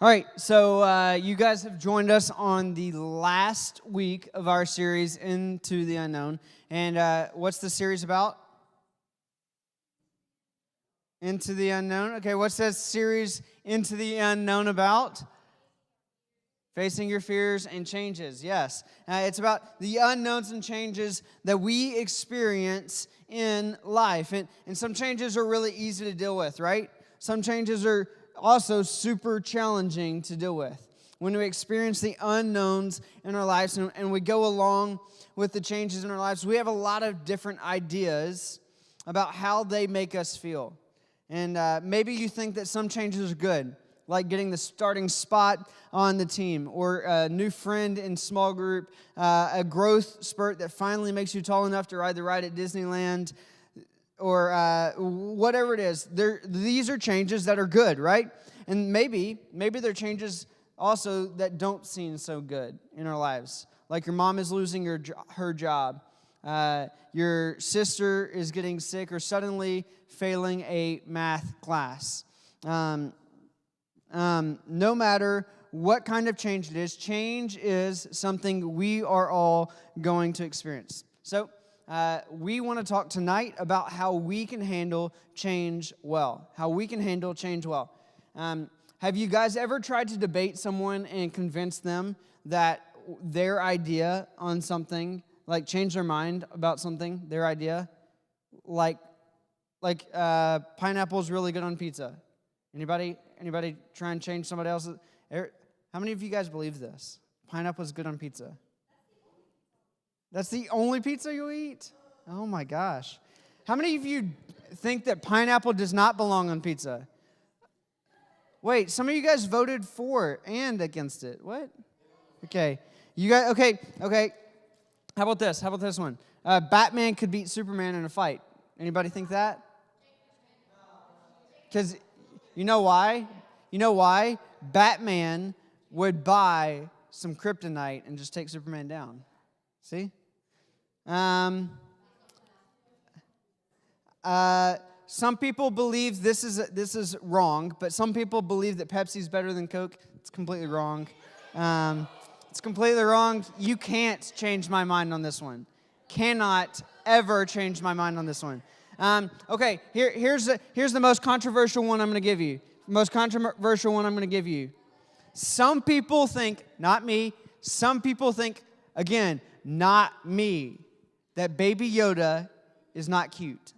All right, so you guys have joined us on the last week of our series, Into the Unknown. And what's the series about? Into the Unknown. Okay, what's that series, Into the Unknown, about? Facing your fears and changes, yes. It's about the unknowns and changes that we experience in life. And some changes are really easy to deal with, right? Some changes are also super challenging to deal with. When we experience the unknowns in our lives and we go along with the changes in our lives, we have a lot of different ideas about how they make us feel. And maybe you think that some changes are good, like getting the starting spot on the team, or a new friend in small group, a growth spurt that finally makes you tall enough to ride the ride at Disneyland, or whatever it is. These are changes that are good, right? And maybe they're changes also that don't seem so good in our lives. Like your mom is losing her job. Your sister is getting sick or suddenly failing a math class. No matter what kind of change change is something we are all going to experience. So, we want to talk tonight about how we can handle change well. How we can handle change well. Have you guys ever tried to debate someone and convince them that their idea on something, like change their mind about something, their idea, like pineapple is really good on pizza? Anybody try and change somebody else's? How many of you guys believe this? Pineapple is good on pizza. That's the only pizza you eat? Oh my gosh. How many of you think that pineapple does not belong on pizza? Wait, some of you guys voted for and against it. What? Okay. You guys, okay. How about this? How about this one? Batman could beat Superman in a fight. Anybody think that? Because you know why? You know why? Batman would buy some kryptonite and just take Superman down. See? Some people believe this is wrong, but some people believe that Pepsi's better than Coke. It's completely wrong. It's completely wrong. You can't change my mind on this one. Cannot ever change my mind on this one. Okay, here's the most controversial one I'm going to give you. Most controversial one I'm going to give you. Some people think, not me, some people think, again, not me, that Baby Yoda is not cute.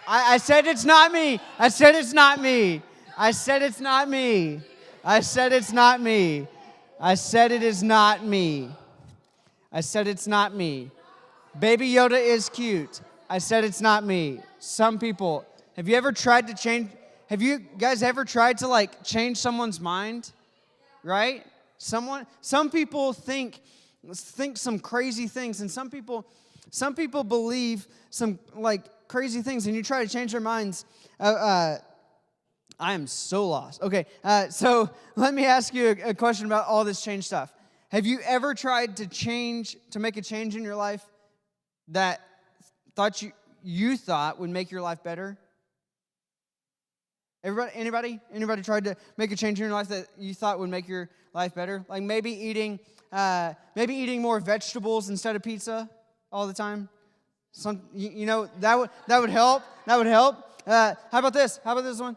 I said it's not me. I said it's not me. I said it's not me. I said it's not me. I said it is not me. I said it's not me. Baby Yoda is cute. I said it's not me. Some people. Have you guys ever tried to change someone's mind? Right? Some people think some crazy things, and some people believe some crazy things, and you try to change their minds. I am so lost. Okay, so let me ask you a question about all this change stuff. Have you ever tried to make a change in your life that you thought would make your life better? Anybody tried to make a change in your life that you thought would make your life better? Like maybe eating more vegetables instead of pizza all the time. That would help. That would help. How about this? How about this one?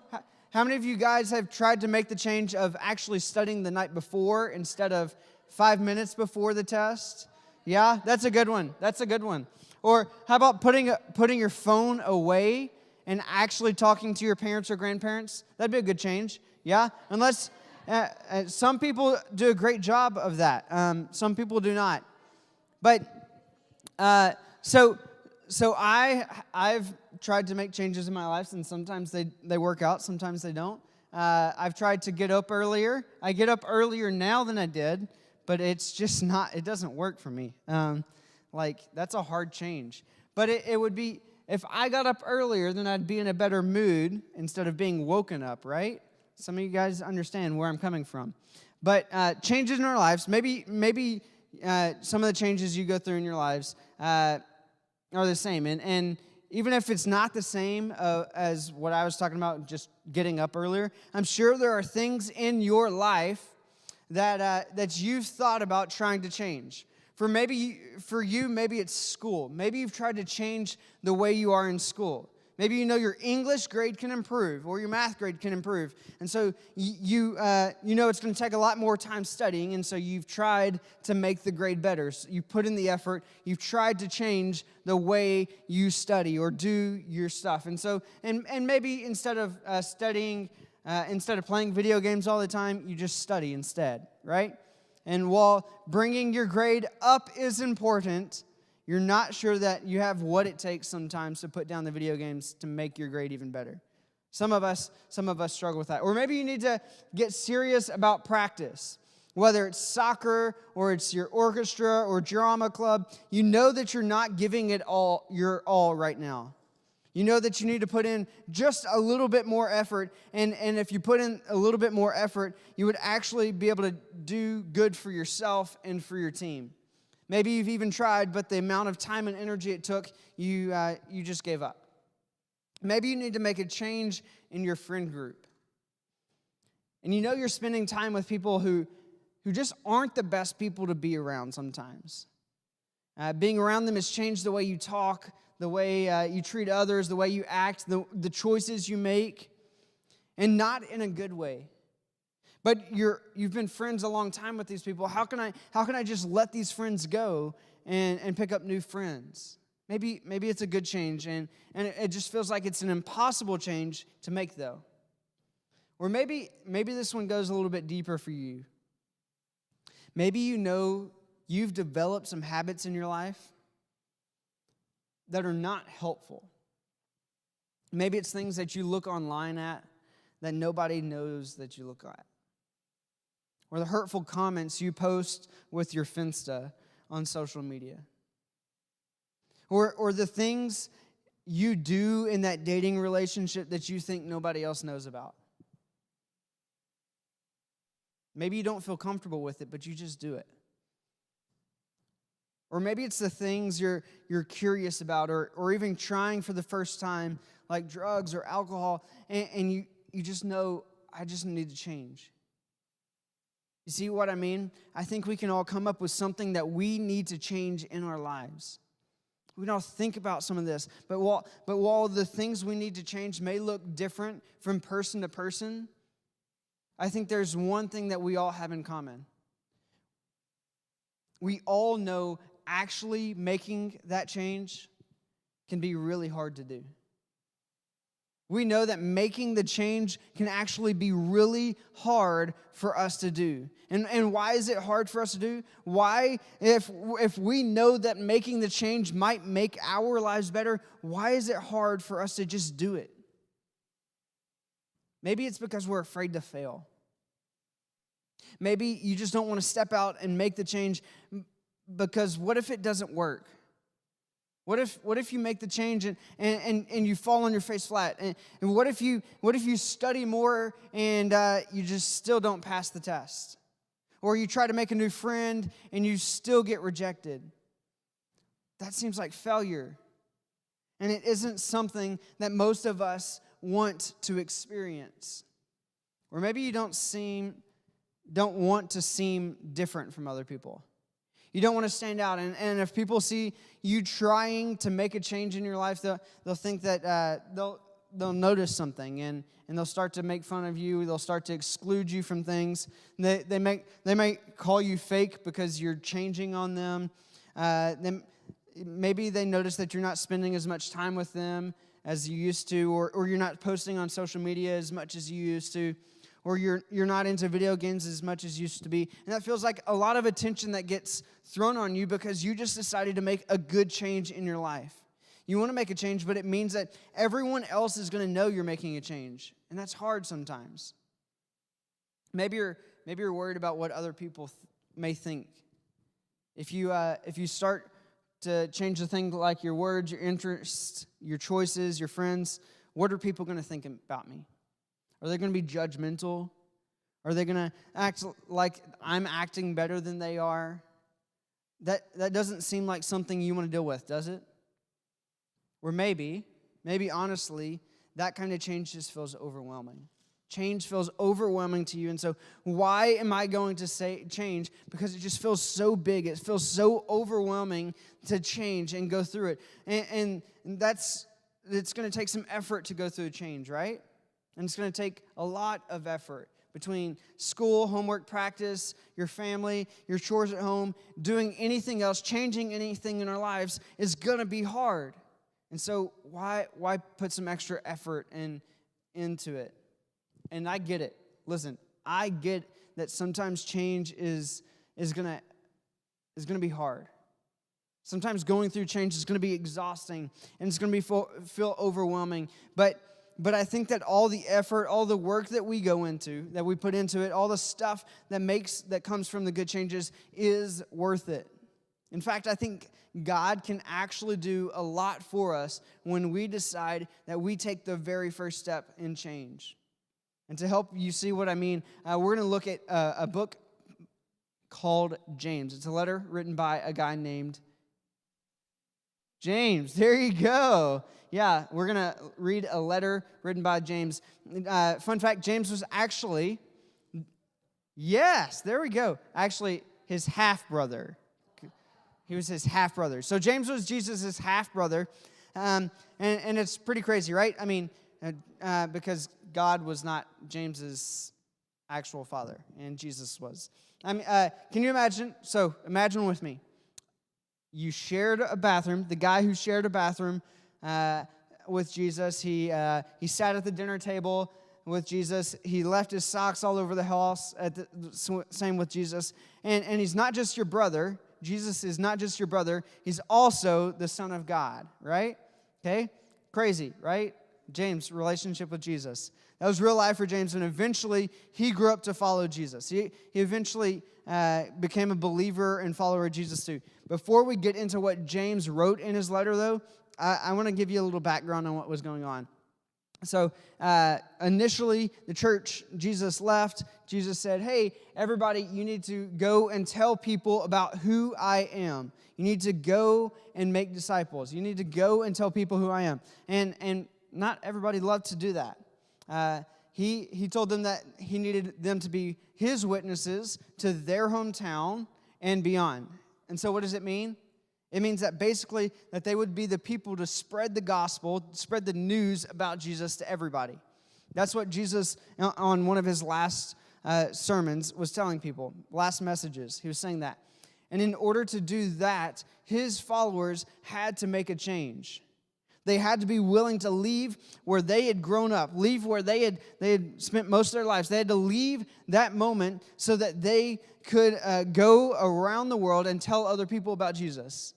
How many of you guys have tried to make the change of actually studying the night before instead of 5 minutes before the test? Yeah, that's a good one. That's a good one. Or how about putting your phone away and actually talking to your parents or grandparents? That'd be a good change. Yeah, unless some people do a great job of that. Some people do not. But so I've tried to make changes in my life, and sometimes they work out, sometimes they don't. I've tried to get up earlier. I get up earlier now than I did, but it's just not. It doesn't work for me. That's a hard change. But it would be, if I got up earlier, then I'd be in a better mood instead of being woken up, right? Some of you guys understand where I'm coming from. But changes in our lives, maybe some of the changes you go through in your lives are the same. And even if it's not the same as what I was talking about, just getting up earlier, I'm sure there are things in your life that you've thought about trying to change. For you, maybe it's school. Maybe you've tried to change the way you are in school. Maybe you know your English grade can improve or your math grade can improve. And so you know it's going to take a lot more time studying, and so you've tried to make the grade better. So you put in the effort. You've tried to change the way you study or do your stuff. And so and maybe instead of studying, instead of playing video games all the time, you just study instead, right? And while bringing your grade up is important, you're not sure that you have what it takes sometimes to put down the video games to make your grade even better. Some of us struggle with that. Or maybe you need to get serious about practice. Whether it's soccer or it's your orchestra or drama club, you know that you're not giving it all your all right now. You know that you need to put in just a little bit more effort, and if you put in a little bit more effort, you would actually be able to do good for yourself and for your team. Maybe you've even tried, but the amount of time and energy it took, you just gave up. Maybe you need to make a change in your friend group. And you know you're spending time with people who just aren't the best people to be around sometimes. Being around them has changed the way you talk, the way you treat others, the way you act, the choices you make, and not in a good way. But you've been friends a long time with these people. How can I just let these friends go and pick up new friends? Maybe it's a good change, and it just feels like it's an impossible change to make, though. Or maybe this one goes a little bit deeper for you. Maybe you know you've developed some habits in your life that are not helpful. Maybe it's things that you look online at that nobody knows that you look at. Or the hurtful comments you post with your Finsta on social media. Or the things you do in that dating relationship that you think nobody else knows about. Maybe you don't feel comfortable with it, but you just do it. Or maybe it's the things you're curious about or even trying for the first time, like drugs or alcohol, and you just know, I just need to change. You see what I mean? I think we can all come up with something that we need to change in our lives. We can all think about some of this, but while the things we need to change may look different from person to person, I think there's one thing that we all have in common. We all know actually making that change can be really hard to do. We know that making the change can actually be really hard for us to do. And why is it hard for us to do? Why, if we know that making the change might make our lives better, why is it hard for us to just do it? Maybe it's because we're afraid to fail. Maybe you just don't want to step out and make the change because what if it doesn't work? What if you make the change and you fall on your face flat? And what if you study more and you just still don't pass the test? Or you try to make a new friend and you still get rejected? That seems like failure. And it isn't something that most of us want to experience. Or maybe you don't want to seem different from other people. You don't want to stand out. And if people see you trying to make a change in your life, they'll think that they'll notice something and they'll start to make fun of you. They'll start to exclude you from things. They might call you fake because you're changing on them. Maybe they notice that you're not spending as much time with them as you used to, or you're not posting on social media as much as you used to, or you're not into video games as much as you used to be. And that feels like a lot of attention that gets thrown on you because you just decided to make a good change in your life. You want to make a change, but it means that everyone else is going to know you're making a change. And that's hard sometimes. Maybe you're worried about what other people may think. If you start to change the thing like your words, your interests, your choices, your friends, what are people going to think about me? Are they going to be judgmental? Are they going to act like I'm acting better than they are? That doesn't seem like something you want to deal with, does it? Where maybe honestly, that kind of change just feels overwhelming. Change feels overwhelming to you. And so why am I going to say change? Because it just feels so big. It feels so overwhelming to change and go through it. And it's going to take some effort to go through change, right? And it's going to take a lot of effort between school, homework, practice, your family, your chores at home, doing anything else, changing anything in our lives is going to be hard. And so why put some extra effort into it? And I get it. Listen, I get that sometimes change is gonna be hard. Sometimes going through change is gonna be exhausting and it's gonna feel overwhelming. But I think that all the effort, all the work that we go into, that we put into it, all the stuff that comes from the good changes is worth it. In fact, I think God can actually do a lot for us when we decide that we take the very first step in change. And to help you see what I mean, we're going to look at a book called James. It's a letter written by a guy named James. There you go. Yeah, we're going to read a letter written by James. Fun fact, James was actually, yes, there we go, actually his half-brother. He was his half-brother. So James was Jesus' half-brother, and it's pretty crazy, right? I mean, because God was not James's actual father, and Jesus was. I mean, can you imagine? So imagine with me. You shared a bathroom. The guy who shared a bathroom with Jesus, he sat at the dinner table with Jesus. He left his socks all over the house. Same with Jesus. And he's not just your brother. Jesus is not just your brother. He's also the Son of God, right? Okay? Crazy, right? James' relationship with Jesus. That was real life for James, and eventually he grew up to follow Jesus. He eventually became a believer and follower of Jesus too. Before we get into what James wrote in his letter, though, I want to give you a little background on what was going on. So initially, the church, Jesus left. Jesus said, hey, everybody, you need to go and tell people about who I am. You need to go and make disciples. You need to go and tell people who I am. And not everybody loved to do that. He told them that he needed them to be his witnesses to their hometown and beyond. And so what does it mean? It means that basically that they would be the people to spread the gospel, spread the news about Jesus to everybody. That's what Jesus, on one of his last sermons, was telling people, last messages. He was saying that. And in order to do that, his followers had to make a change. They had to be willing to leave where they had grown up, leave where they had spent most of their lives. They had to leave that moment so that they could go around the world and tell other people about Jesus.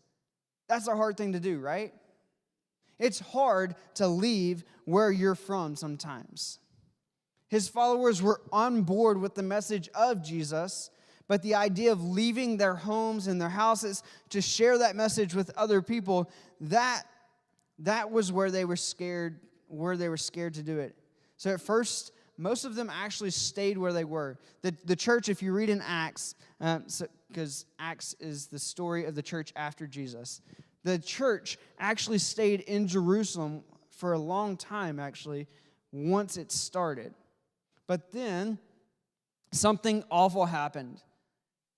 That's a hard thing to do, right? It's hard to leave where you're from sometimes. His followers were on board with the message of Jesus, but the idea of leaving their homes and their houses to share that message with other people, that was where they were scared to do it. So at first, most of them actually stayed where they were. The church, if you read in Acts, because Acts is the story of the church after Jesus, the church actually stayed in Jerusalem for a long time, actually, once it started. But then something awful happened.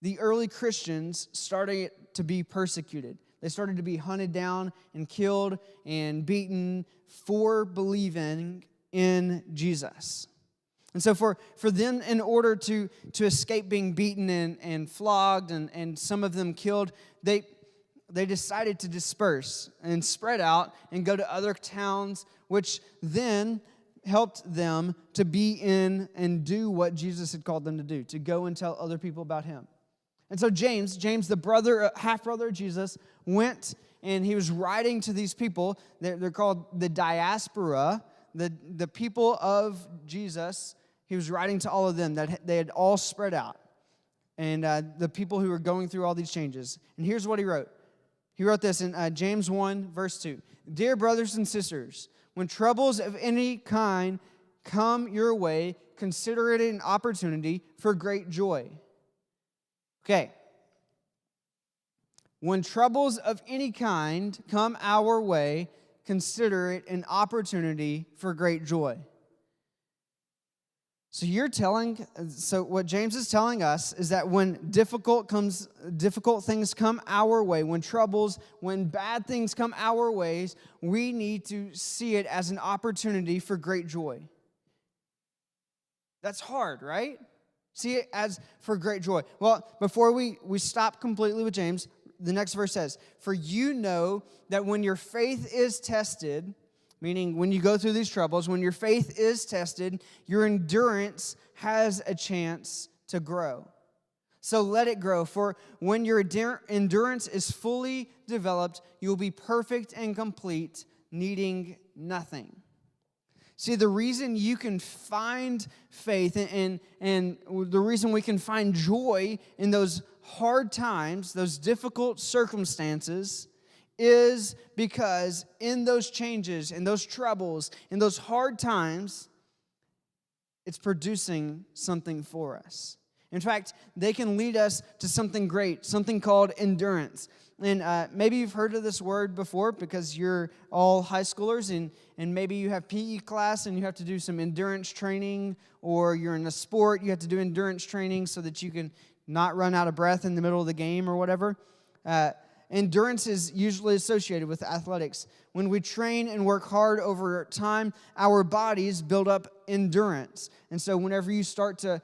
The early Christians started to be persecuted. They started to be hunted down and killed and beaten for believing in Jesus. And so for them, in order to escape being beaten and flogged and some of them killed, they decided to disperse and spread out and go to other towns, which then helped them to be in and do what Jesus had called them to do, to go and tell other people about him. And so James, the brother, half-brother of Jesus, went and he was writing to these people. They're called the diaspora, the people of Jesus. He was writing to all of them that they had all spread out. And the people who were going through all these changes. And here's what he wrote. He wrote this in James 1, verse 2. Dear brothers and sisters, when troubles of any kind come your way, consider it an opportunity for great joy. Okay. When troubles of any kind come our way, consider it an opportunity for great joy. So what James is telling us is that when difficult things come our way, when bad things come our ways, we need to see it as an opportunity for great joy. That's hard, right? See it as for great joy. Well, before we stop completely with James, the next verse says, "For you know that when your faith is tested," meaning when you go through these troubles, when your faith is tested, your endurance has a chance to grow. So let it grow. For when your endurance is fully developed, you will be perfect and complete, needing nothing. See, the reason you can find faith and the reason we can find joy in those hard times, those difficult circumstances, is because in those changes, in those troubles, in those hard times, it's producing something for us. In fact, they can lead us to something great, something called endurance. And maybe you've heard of this word before because you're all high schoolers and maybe you have PE class and you have to do some endurance training, or you're in a sport, you have to do endurance training so that you can not run out of breath in the middle of the game or whatever. Endurance is usually associated with athletics. When we train and work hard over time, our bodies build up endurance. And so whenever you start to,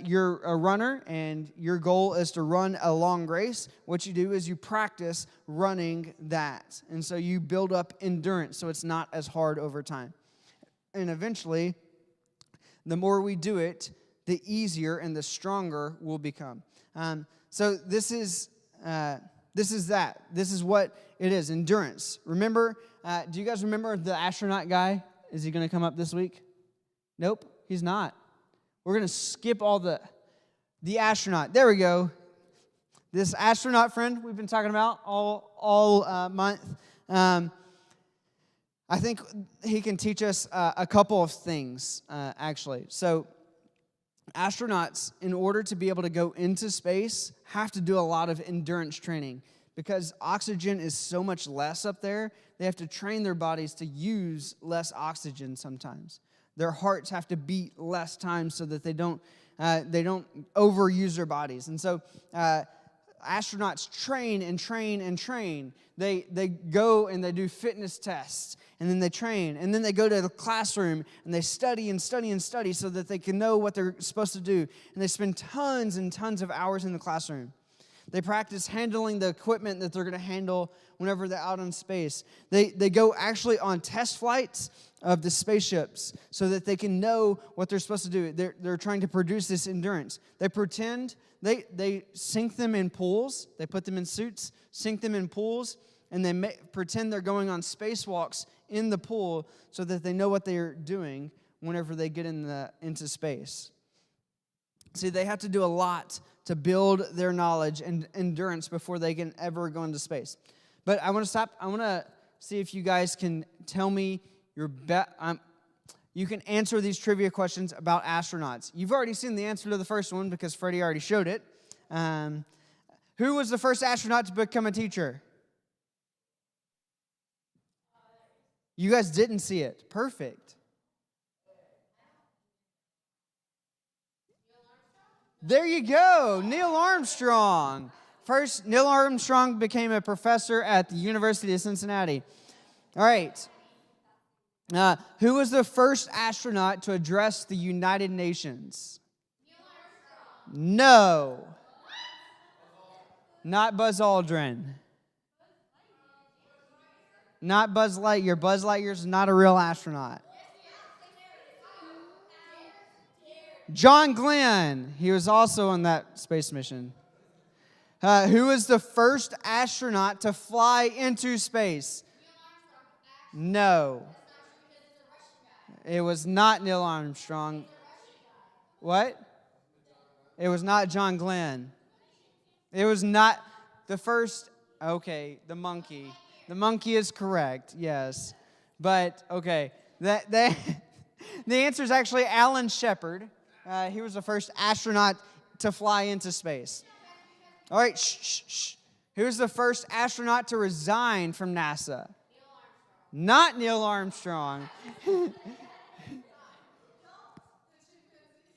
you're a runner and your goal is to run a long race, what you do is you practice running that. And so you build up endurance so it's not as hard over time. And eventually, the more we do it, the easier and the stronger we'll become. So this is that. This is what it is, endurance. Remember, do you guys remember the astronaut guy? Is he going to come up this week? Nope, he's not. We're going to skip all the astronaut. There we go. This astronaut friend we've been talking about all month. I think he can teach us a couple of things, actually. So astronauts, in order to be able to go into space, have to do a lot of endurance training. Because oxygen is so much less up there, they have to train their bodies to use less oxygen sometimes. Their hearts have to beat less times so that they don't overuse their bodies. And so astronauts train and train and train. They go and they do fitness tests, and then they train, and then they go to the classroom and they study and study and study so that they can know what they're supposed to do. And they spend tons and tons of hours in the classroom. They practice handling the equipment that they're going to handle whenever they're out in space. They go actually on test flights of the spaceships so that they can know what they're supposed to do. They're trying to produce this endurance. They pretend, they sink them in pools. They put them in suits, sink them in pools, and they pretend they're going on spacewalks in the pool so that they know what they're doing whenever they get into space. See, they have to do a lot to build their knowledge and endurance before they can ever go into space. But I want to stop. I want to see if you guys can tell me you can answer these trivia questions about astronauts. You've already seen the answer to the first one because Freddie already showed it. Who was the first astronaut to become a teacher? You guys didn't see it. Perfect. There you go, Neil Armstrong. First, Neil Armstrong became a professor at the University of Cincinnati. All right. Who was the first astronaut to address the United Nations? Neil Armstrong. No. Not Buzz Aldrin. Not Buzz Lightyear. Buzz Lightyear is not a real astronaut. John Glenn, he was also on that space mission. Who was the first astronaut to fly into space? No. It was not Neil Armstrong. What? It was not John Glenn. It was not the first. Okay, the monkey. The monkey is correct, yes. But, okay, the answer is actually Alan Shepard. He was the first astronaut to fly into space. All right, shh. Who was the first astronaut to resign from NASA? Not Neil Armstrong.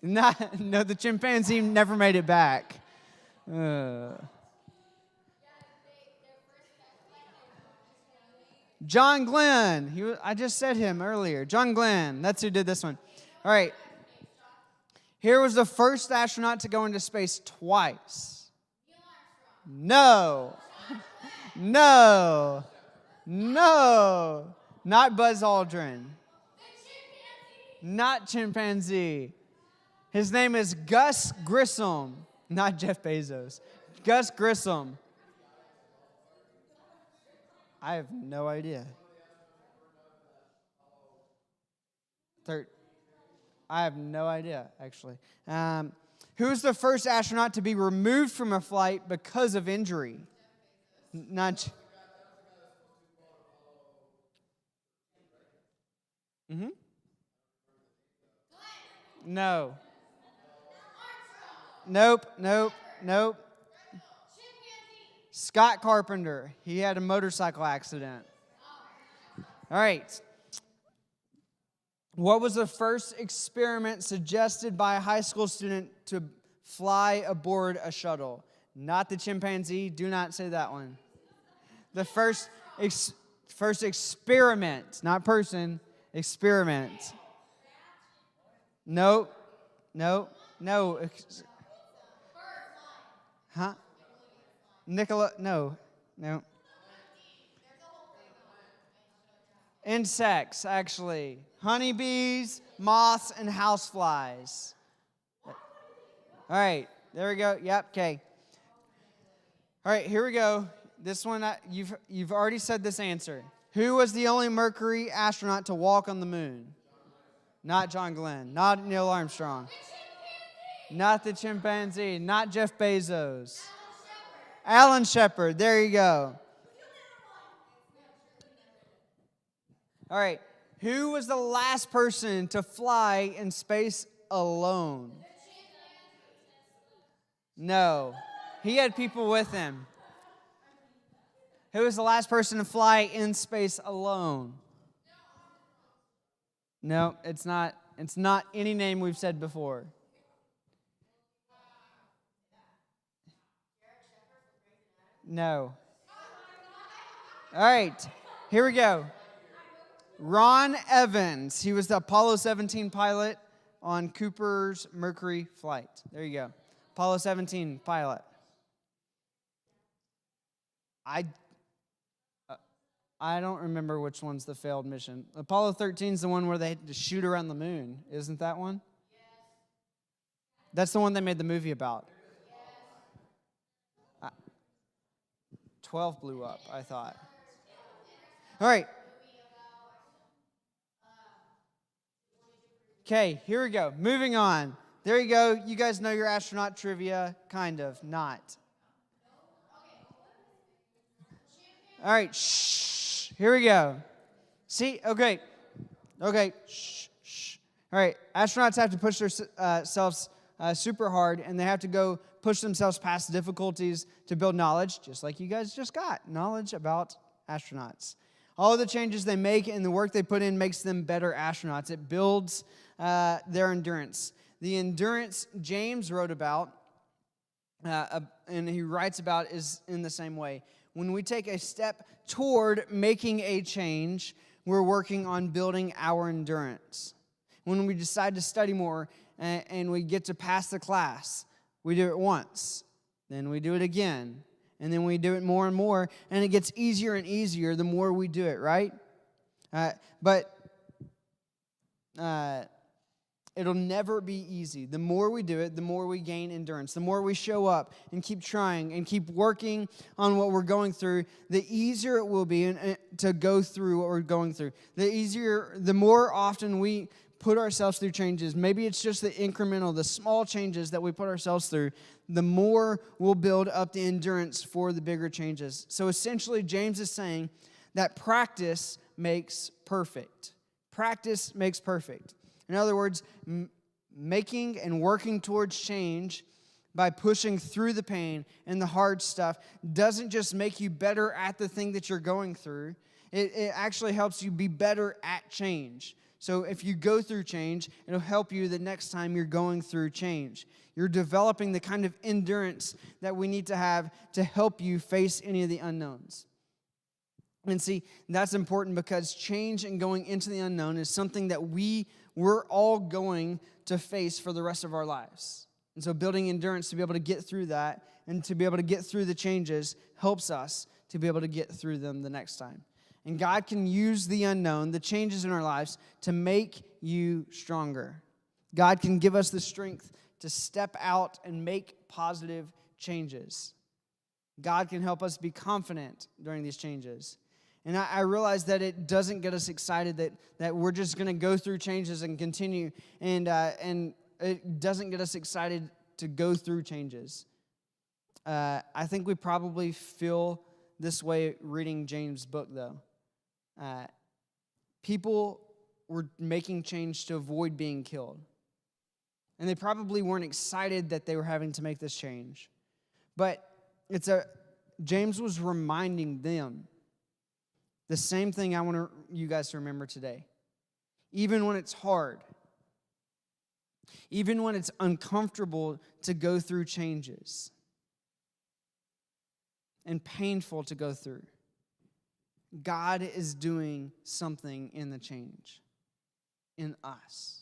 No, the chimpanzee never made it back. John Glenn. I just said him earlier. John Glenn. That's who did this one. All right. Here was the first astronaut to go into space twice. No. No. No. Not Buzz Aldrin. Not chimpanzee. His name is Gus Grissom. Not Jeff Bezos. Gus Grissom. I have no idea. I have no idea, actually. Who's the first astronaut to be removed from a flight because of injury? Not. Mm-hmm. No. Nope. Scott Carpenter. He had a motorcycle accident. All right. What was the first experiment suggested by a high school student to fly aboard a shuttle? Not the chimpanzee. Do not say that one. The first experiment, not person, experiment. No. Huh? No. Insects, actually. Honeybees, moths, and houseflies. All right, there we go. Yep, okay. All right, here we go. This one, you've already said this answer. Who was the only Mercury astronaut to walk on the moon? Not John Glenn. Not Neil Armstrong. Not the chimpanzee. Not Jeff Bezos. Alan Shepard. There you go. All right. Who was the last person to fly in space alone? No. He had people with him. Who was the last person to fly in space alone? No, it's not. It's not any name we've said before. No. All right, here we go. Ron Evans. He was the Apollo 17 pilot on Cooper's Mercury flight. There you go. Apollo 17 pilot. I don't remember which one's the failed mission. Apollo 13 is the one where they had to shoot around the moon. Isn't that one? Yes. That's the one they made the movie about. Yes. 12 blew up, I thought. All right. Okay, here we go. Moving on. There you go. You guys know your astronaut trivia. Kind of. Not. All right. Shh. Here we go. See? Okay. Shh. All right. Astronauts have to push themselves super hard, and they have to go push themselves past difficulties to build knowledge, just like you guys just got. Knowledge about astronauts. All of the changes they make and the work they put in makes them better astronauts. It builds their endurance. The endurance James wrote about, and he writes about, is in the same way. When we take a step toward making a change, we're working on building our endurance. When we decide to study more and we get to pass the class, we do it once, then we do it again, and then we do it more and more, and it gets easier and easier the more we do it, right? But it'll never be easy. The more we do it, the more we gain endurance. The more we show up and keep trying and keep working on what we're going through, the easier it will be to go through what we're going through. The more often we put ourselves through changes, maybe it's just the incremental, the small changes that we put ourselves through, the more we'll build up the endurance for the bigger changes. So essentially, James is saying that practice makes perfect. Practice makes perfect. In other words, making and working towards change by pushing through the pain and the hard stuff doesn't just make you better at the thing that you're going through. It actually helps you be better at change. So if you go through change, it'll help you the next time you're going through change. You're developing the kind of endurance that we need to have to help you face any of the unknowns. And see, that's important because change and going into the unknown is something that we're all going to face for the rest of our lives. And so building endurance to be able to get through that and to be able to get through the changes helps us to be able to get through them the next time. And God can use the unknown, the changes in our lives, to make you stronger. God can give us the strength to step out and make positive changes. God can help us be confident during these changes. And I realize that it doesn't get us excited that we're just going to go through changes and continue. And it doesn't get us excited to go through changes. I think we probably feel this way reading James' book, though. People were making change to avoid being killed. And they probably weren't excited that they were having to make this change. But James was reminding them the same thing I want you guys to remember today. Even when it's hard, even when it's uncomfortable to go through changes and painful to go through, God is doing something in the change in us.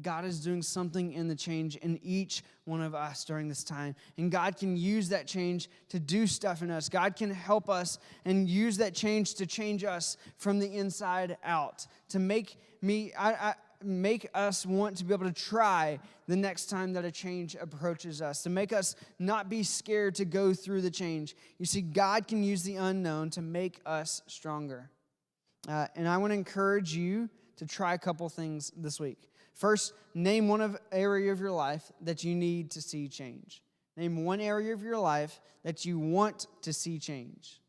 God is doing something in the change in each one of us during this time. And God can use that change to do stuff in us. God can help us and use that change to change us from the inside out, to make us want to be able to try the next time that a change approaches us, to make us not be scared to go through the change. You see, God can use the unknown to make us stronger. And I want to encourage you to try a couple things this week. First, name one area of your life that you need to see change. Name one area of your life that you want to see change.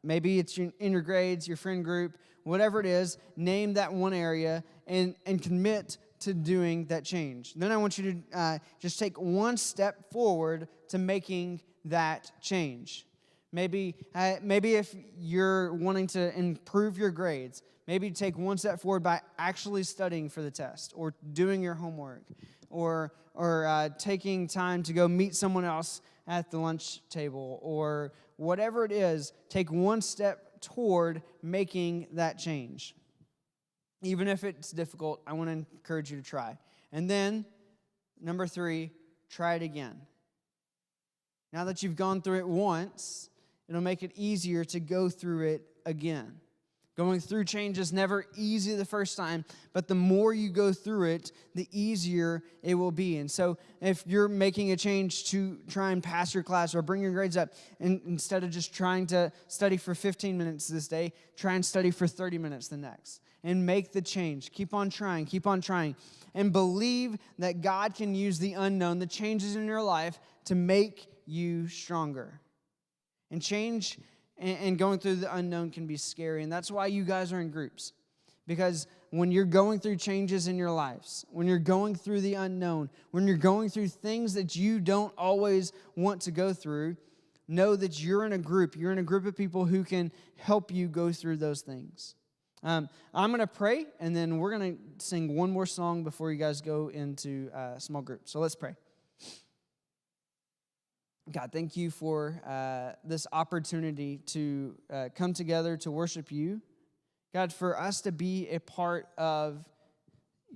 Maybe it's in your grades, your friend group, whatever it is, name that one area and commit to doing that change. Then I want you to just take one step forward to making that change. Maybe if you're wanting to improve your grades, maybe take one step forward by actually studying for the test or doing your homework or taking time to go meet someone else at the lunch table or whatever it is, take one step toward making that change. Even if it's difficult, I want to encourage you to try. And then, number 3, try it again. Now that you've gone through it once, it'll make it easier to go through it again. Going through change is never easy the first time, but the more you go through it, the easier it will be. And so if you're making a change to try and pass your class or bring your grades up, and instead of just trying to study for 15 minutes this day, try and study for 30 minutes the next. And make the change. Keep on trying. And believe that God can use the unknown, the changes in your life, to make you stronger. And change and going through the unknown can be scary. And that's why you guys are in groups. Because when you're going through changes in your lives, when you're going through the unknown, when you're going through things that you don't always want to go through, know that you're in a group. You're in a group of people who can help you go through those things. I'm going to pray, and then we're going to sing one more song before you guys go into small groups. So let's pray. God, thank you for this opportunity to come together to worship you. God, for us to be a part of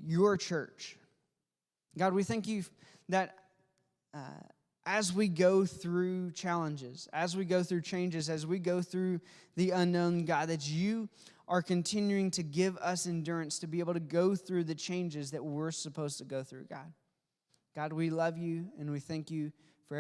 your church. God, we thank you that as we go through challenges, as we go through changes, as we go through the unknown, God, that you are continuing to give us endurance to be able to go through the changes that we're supposed to go through, God. God, we love you and we thank you